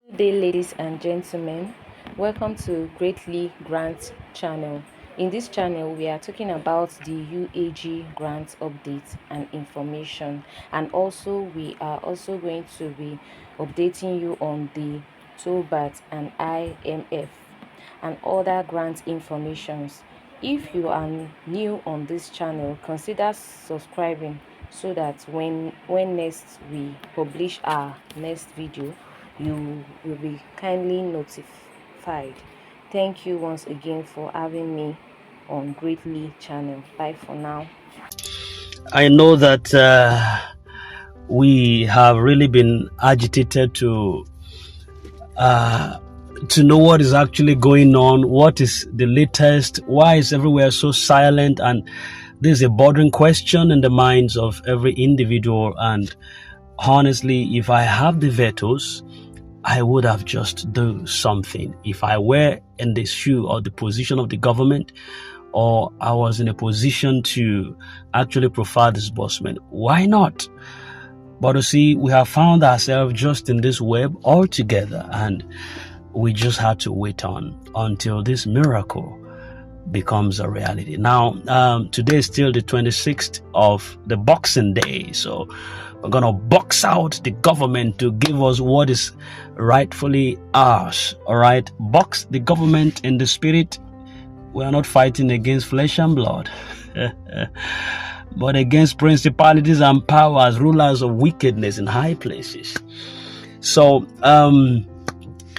Good day, ladies and gentlemen. Welcome to Greatly Grant channel. In this channel, we are talking about the UAG grant updates and information, and also we are also going to be updating you on the Theobarth and IMF and other grant informations. If you are new on this channel, consider subscribing so that when next we publish our next video, you will be kindly notified. Thank you once again for having me on Greatly channel. Bye for now. I know that we have really been agitated to know what is actually going on, what is the latest, why is everywhere so silent, and this is a bothering question in the minds of every individual. And honestly, if I have the vetoes, I would have just do something. If I were in the shoe or the position of the government, or I was in a position to actually provide disbursement, why not? But you see, we have found ourselves just in this web altogether, and we just had to wait on until this miracle becomes a reality. Now, today is still the 26th of the Boxing Day, so we're going to box out the government to give us what is rightfully ours. All right, box the government in the spirit. We are not fighting against flesh and blood, but against principalities and powers, rulers of wickedness in high places. So,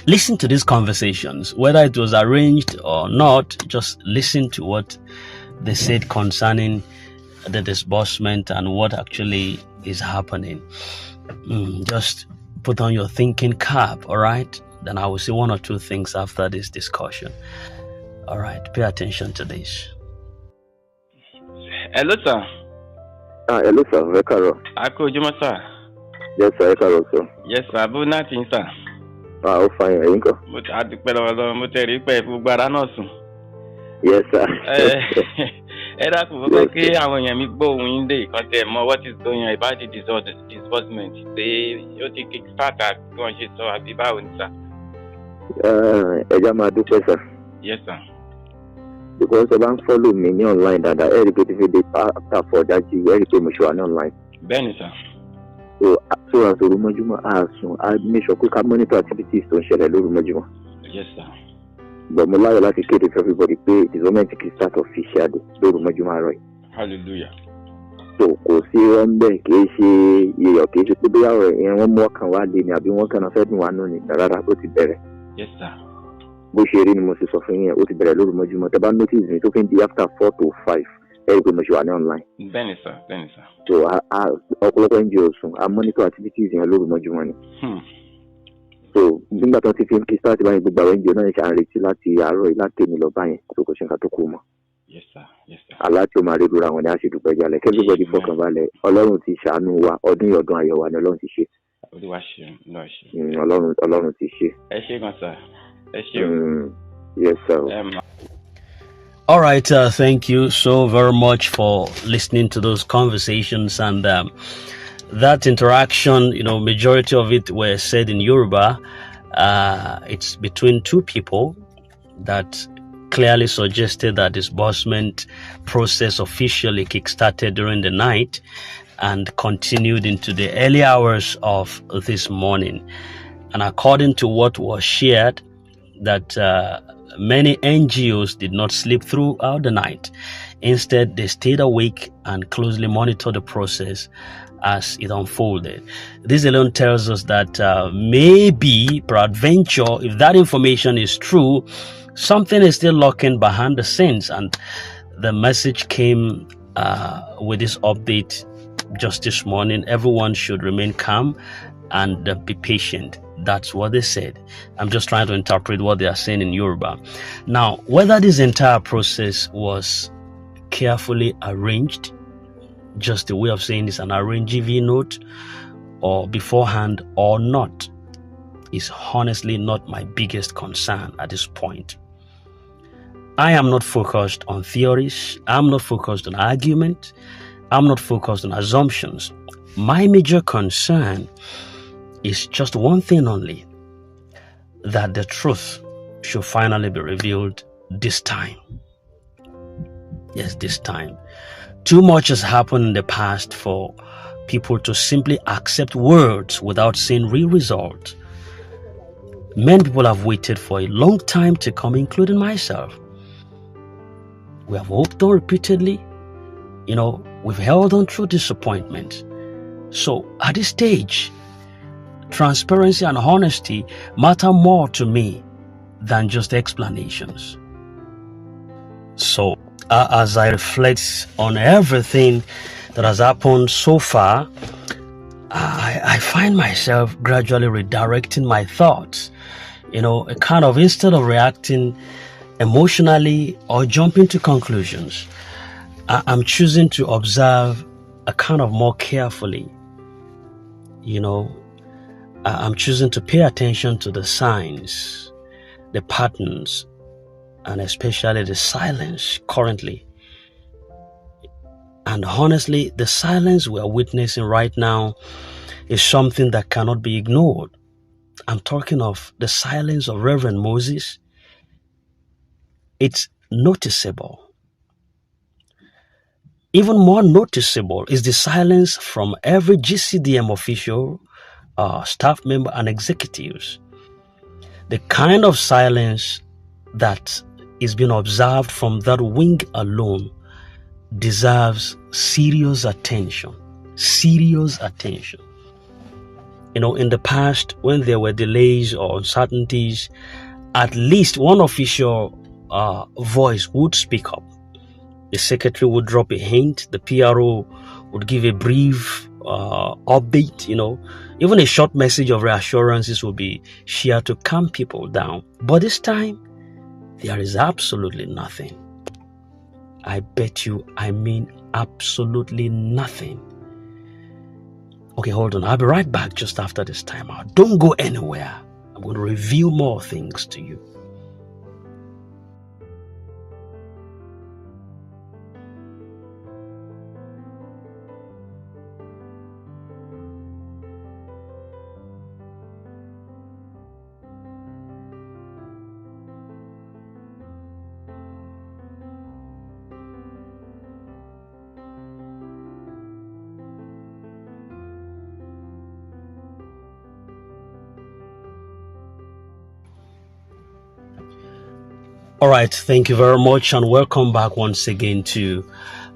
listen to these conversations, whether it was arranged or not. Just listen to what they said concerning the disbursement and what actually is happening. Just put on your thinking cap, all right? Then I will say one or two things after this discussion. All right, pay attention to this. Hello, sir. Hello, sir. Vekaro. Akojuma, sir. Yes, sir. Vekaro, sir. Yes, sir. But nothing, sir. Oh, fine. Are you go? But I declare all mo te ri pe gbogbo ara náà sùn. Yes, sir. Ẹ dákun mo fẹ́ kí àwọn èèyàn mi gbọ́ ohùn yín dé ìkan tẹ̀ mọ́ what is going on about the disbursement. Ṣé ó ti kick start àti kí wọ́n ṣe sọ àbí báwo ni, sir? Ẹ já máa dúpẹ́, sir. Yes, sir. Because ẹ bá ń follow mi ní online dáadáa, ẹ rí pé tí fi dé after for dájú, ẹ rí pé mo ṣe wà ní online. Bẹ́ẹ̀ni, sir. So àsòrò mọ́júmọ́ àsùn, I make sure pé ká monitor activities tó ń ṣẹlẹ̀ lóru mọ́júmọ́. Yes, sir. But mo láyọ̀ láti kéde for everybody pé disbursement kì í start officially lóru mọ́júmọ́ àárọ̀ yìí. Hallelujah. So kò sí wọn bẹ́ẹ̀ kì í ṣe iyọ̀ kì í ṣe pé bí àwọn èèyàn wọn mú ọkàn wá lé ni àbí wọn kàn fẹ́ dùn wá nù ní rárá ó ti bẹ̀rẹ̀. Yes, sir. Bó ṣe rí ni mo ṣe sọ fún yín ó ti bẹ̀rẹ̀ lóru mọ́júmọ́ tẹ́ bá notice mi tó fi ń di after 4 to 5 ẹ rí pé mo ṣe wà ní online. Bẹ́ẹ̀ni, sir. Bẹ́ẹ̀ni, sir. So ọ̀pọ̀lọpọ̀ ń jẹ òsùn a monitor activities yẹn lóru mọ́júmọ́ ni. So nígbà tó ti fi ń kí start báyìí gbogbo àwọn ẹnjọ náà ṣe à ń retí láti àárọ̀ yìí láti èmi lọ báyìí tó kò ṣe nǹkan tó kú mọ́. Yes, sir. Yes, sir. Aláàtì ó máa rí lóra àwọn ni a ṣe dùpẹ́ jalè everybody fọkàn balẹ̀ Ọlọ́run ti ṣàánú wa ọdún yìí ọdún ayọ̀ wa ni Ọlọ́run ti ṣe. Olúwa ṣeun, Olúwa ṣeun. Ọlọ́run ti ṣe. Ẹ ṣé gan, sir. Ẹ ṣeun. Yes, sir. All right, thank you so very much for listening to those conversations and that interaction. You know, majority of it were said in Yoruba. It's between two people that clearly suggested that disbursement process officially kickstarted during the night and continued into the early hours of this morning. And according to what was shared, that many NGOs did not sleep throughout the night. Instead, they stayed awake and closely monitored the process as it unfolded. This alone tells us that maybe, peradventure, if that information is true, something is still lurking behind the scenes. And the message came with this update just this morning. Everyone should remain calm and be patient. That's what they said. I'm just trying to interpret what they are saying in Yoruba. Now, whether this entire process was carefully arranged, just a way of saying it's an arrangee note, or beforehand or not, is honestly not my biggest concern at this point. I am not focused on theories. I'm not focused on argument. I'm not focused on assumptions. My major concern is just one thing only. that the truth should finally be revealed this time. Yes, this time. Too much has happened in the past for people to simply accept words without seeing real results. Many people have waited for a long time to come, including myself. We have hoped on repeatedly. We've held on through disappointment. So at this stage, transparency and honesty matter more to me than just explanations. So as I reflect on everything that has happened so far, I find myself gradually redirecting my thoughts. A kind of, instead of reacting emotionally or jumping to conclusions, I'm choosing to observe a kind of more carefully. I'm choosing to pay attention to the signs, the patterns, and especially the silence currently. And honestly, the silence we are witnessing right now is something that cannot be ignored. I'm talking of the silence of Reverend Moses. It's noticeable. Even more noticeable is the silence from every GCDM official, staff member, and executives. The kind of silence that is being observed from that wing alone deserves serious attention. Serious attention. In the past, when there were delays or uncertainties, at least one official voice would speak up. The secretary would drop a hint. The PRO would give a brief update. Even a short message of reassurances would be shared to calm people down. But this time, there is absolutely nothing. I bet you, I mean absolutely nothing. Okay, hold on. I'll be right back just after this time out. Don't go anywhere. I'm going to reveal more things to you. All right, thank you very much and welcome back once again to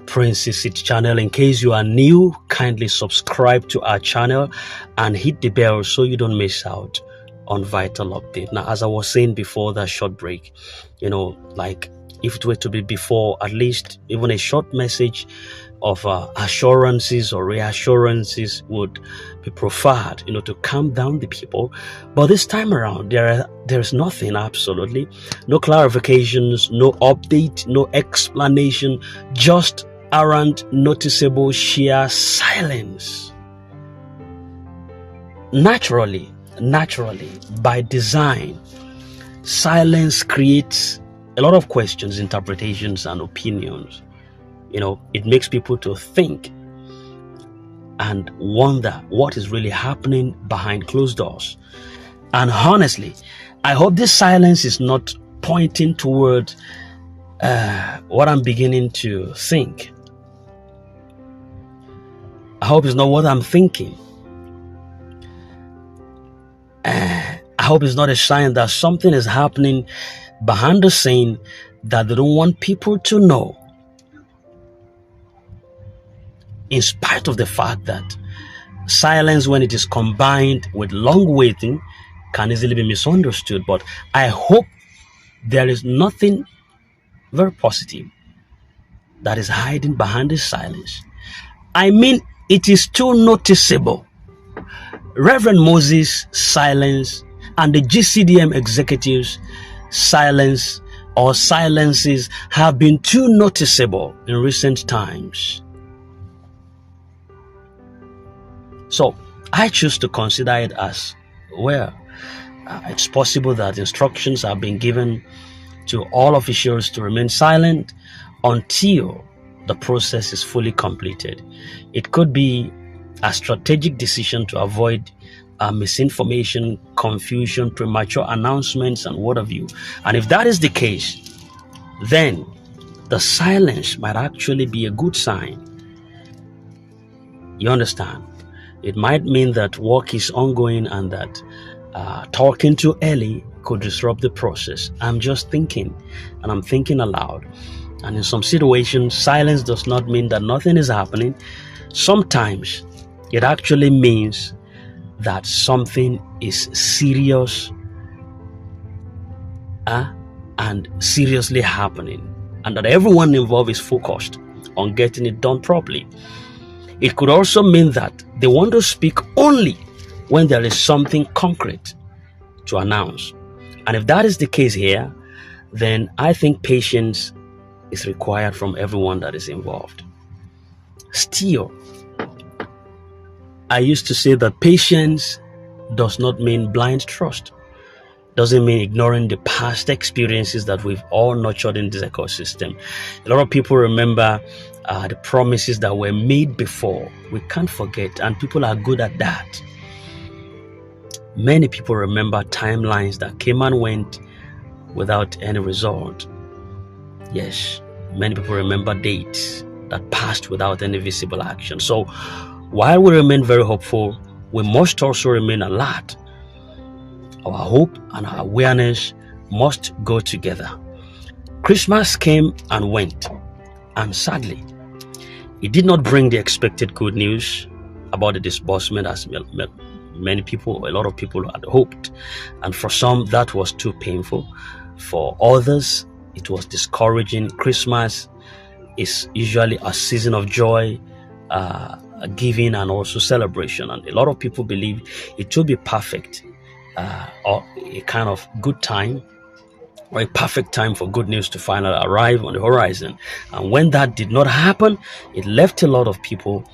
Prince's It channel. In case you are new, kindly subscribe to our channel and hit the bell so you don't miss out on vital update. Now, as I was saying before that short break, like if it were to be before, at least even a short message of assurances or reassurances would be preferred, to calm down the people. But this time around, there's nothing, absolutely. No clarifications, no update, no explanation, just errant, noticeable, sheer silence. Naturally, by design, silence creates a lot of questions, interpretations, and opinions. It makes people to think and wonder what is really happening behind closed doors. And honestly, I hope this silence is not pointing toward what I'm beginning to think. I hope it's not what I'm thinking. I hope it's not a sign that something is happening behind the scene that they don't want people to know. In spite of the fact that silence, when it is combined with long waiting, can easily be misunderstood. But I hope there is nothing very positive that is hiding behind this silence. I mean, it is too noticeable. Reverend Moses' silence and the GCDM executives' silence or silences have been too noticeable in recent times. So I choose to consider it as, it's possible that instructions have been given to all officials to remain silent until the process is fully completed. It could be a strategic decision to avoid misinformation, confusion, premature announcements, and what have you. And if that is the case, then the silence might actually be a good sign. You understand? It might mean that work is ongoing and that talking too early could disrupt the process. I'm just thinking, and I'm thinking aloud. And in some situations, silence does not mean that nothing is happening. Sometimes it actually means that something is serious and seriously happening, and that everyone involved is focused on getting it done properly. It could also mean that they want to speak only when there is something concrete to announce. And if that is the case here, then I think patience is required from everyone that is involved. Still, I used to say that patience does not mean blind trust. Doesn't mean ignoring the past experiences that we've all nurtured in this ecosystem. A lot of people remember the promises that were made before. We can't forget, and people are good at that. Many people remember timelines that came and went without any result. Yes, many people remember dates that passed without any visible action. So while we remain very hopeful, we must also remain alert. Our hope and our awareness must go together. Christmas came and went, and sadly, it did not bring the expected good news about the disbursement as many people, a lot of people had hoped. And for some, that was too painful. For others, it was discouraging. Christmas is usually a season of joy, giving, and also celebration. And a lot of people believe it will be perfect, or a kind of good time, or a perfect time for good news to finally arrive on the horizon. And when that did not happen, it left a lot of people,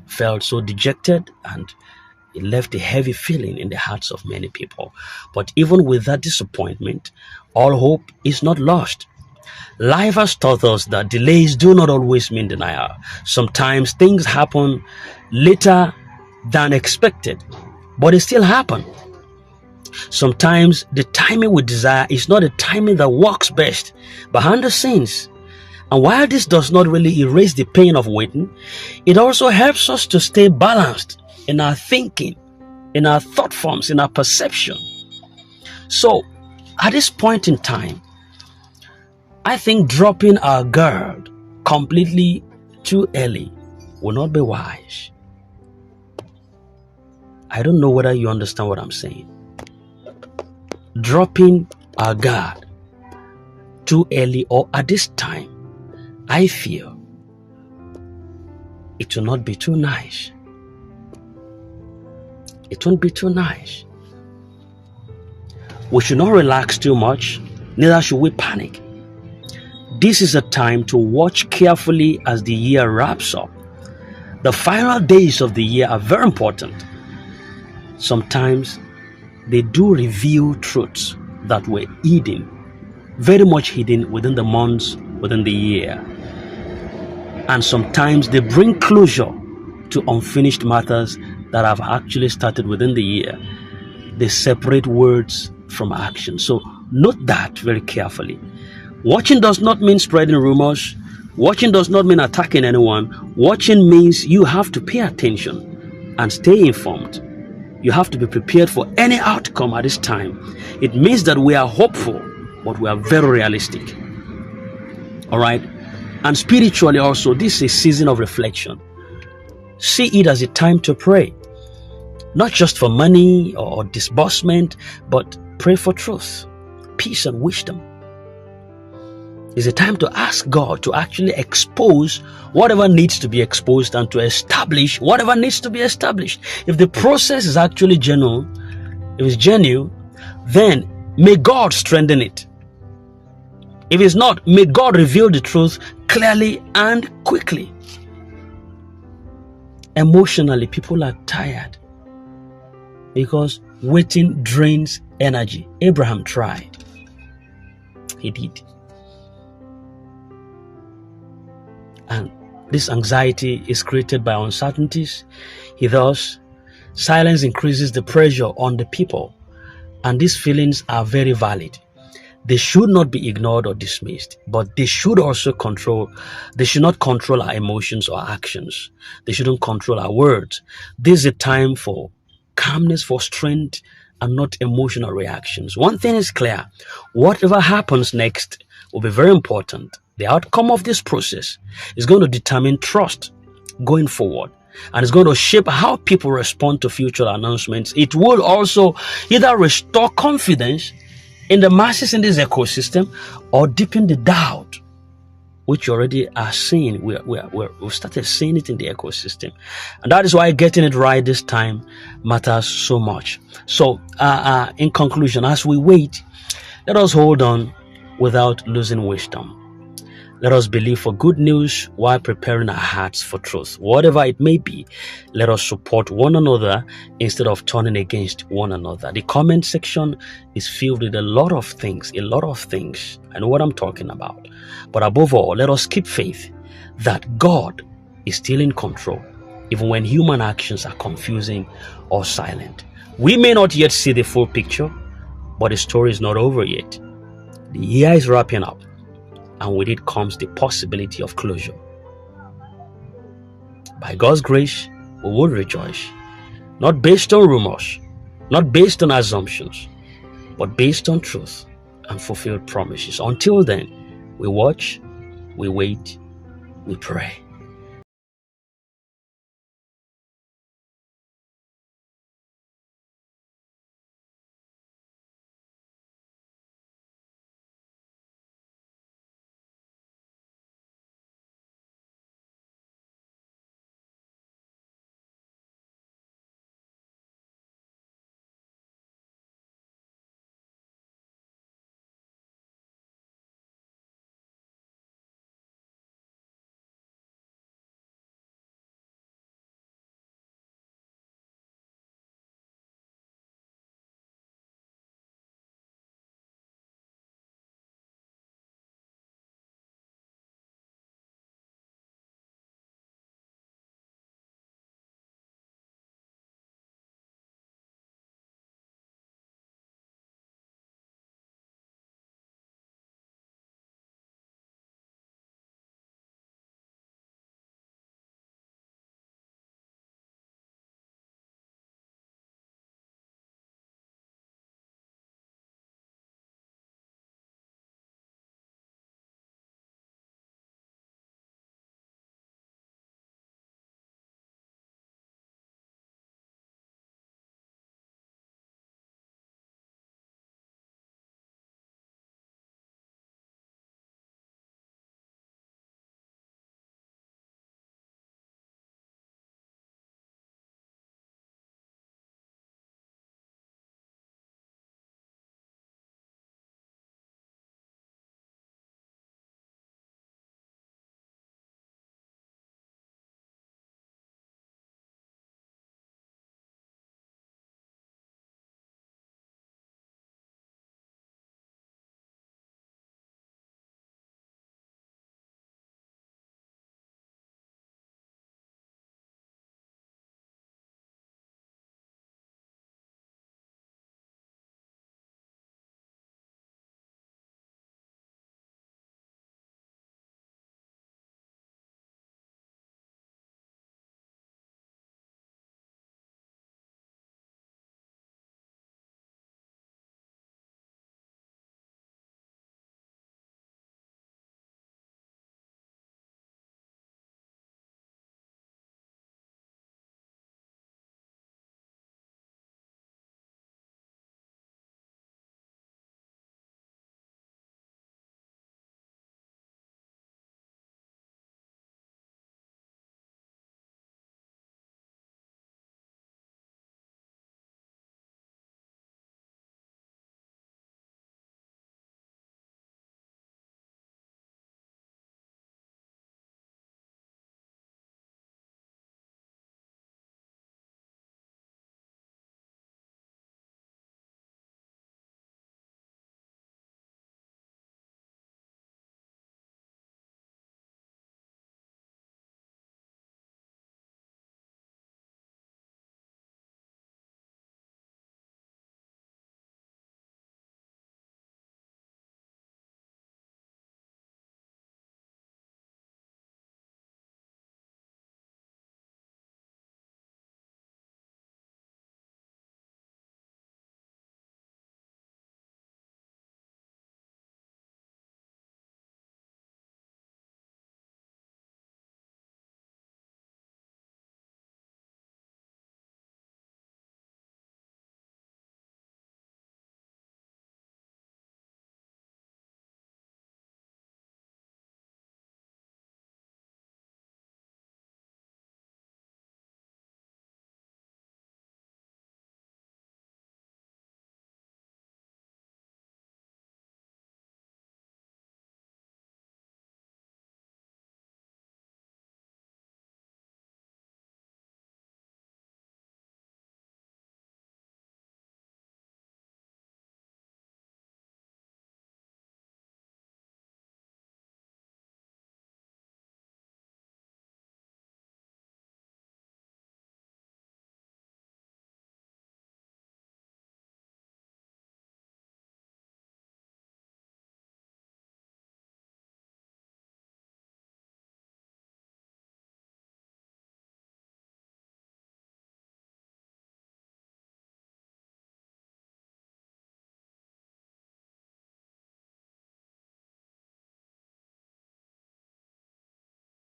felt so dejected, and it left a heavy feeling in the hearts of many people. But even with that disappointment, all hope is not lost. Life has taught us that delays do not always mean denial. Sometimes things happen later than expected, but they still happen. Sometimes the timing we desire is not the timing that works best behind the scenes. And while this does not really erase the pain of waiting, it also helps us to stay balanced in our thinking, in our thought forms, in our perception. So, at this point in time, I think dropping our guard completely too early will not be wise. I don't know whether you understand what I'm saying. Dropping our guard too early or at this time, I feel it will not be too nice. It won't be too nice. We should not relax too much, neither should we panic. This is a time to watch carefully as the year wraps up. The final days of the year are very important. Sometimes they do reveal truths that were hidden, very much hidden within the months, within the year. And sometimes they bring closure to unfinished matters that have actually started within the year. They separate words from action. So note that very carefully. Watching does not mean spreading rumors. Watching does not mean attacking anyone. Watching means you have to pay attention and stay informed. You have to be prepared for any outcome at this time. It means that we are hopeful, but we are very realistic. All right? And spiritually also, this is a season of reflection. See it as a time to pray. Not just for money or disbursement, but pray for truth, peace, and wisdom. It's a time to ask God to actually expose whatever needs to be exposed and to establish whatever needs to be established. If the process is actually genuine, if it's genuine, then may God strengthen it. If it's not, may God reveal the truth clearly and quickly. Emotionally, people are tired because waiting drains energy. Abraham tried. He did. And this anxiety is created by uncertainties. He thus Silence increases the pressure on the people, and these feelings are very valid. They should not be ignored or dismissed, but they should not control our emotions or actions. They shouldn't control our words. This is a time for calmness, for strength, and not emotional reactions. One thing is clear: whatever happens next will be very important. The outcome of this process is going to determine trust going forward, and it's going to shape how people respond to future announcements. It will also either restore confidence in the masses in this ecosystem or deepen the doubt, which you already are seeing. We've started seeing it in the ecosystem. And that is why getting it right this time matters so much. So, in conclusion, as we wait, let us hold on without losing wisdom. Let us believe for good news while preparing our hearts for truth. Whatever it may be, let us support one another instead of turning against one another. The comment section is filled with a lot of things. I know what I'm talking about. But above all, let us keep faith that God is still in control, even when human actions are confusing or silent. We may not yet see the full picture, but the story is not over yet. The year is wrapping up, and with it comes the possibility of closure. By God's grace, we will rejoice, not based on rumors, not based on assumptions, but based on truth and fulfilled promises. Until then, we watch, we wait, we pray.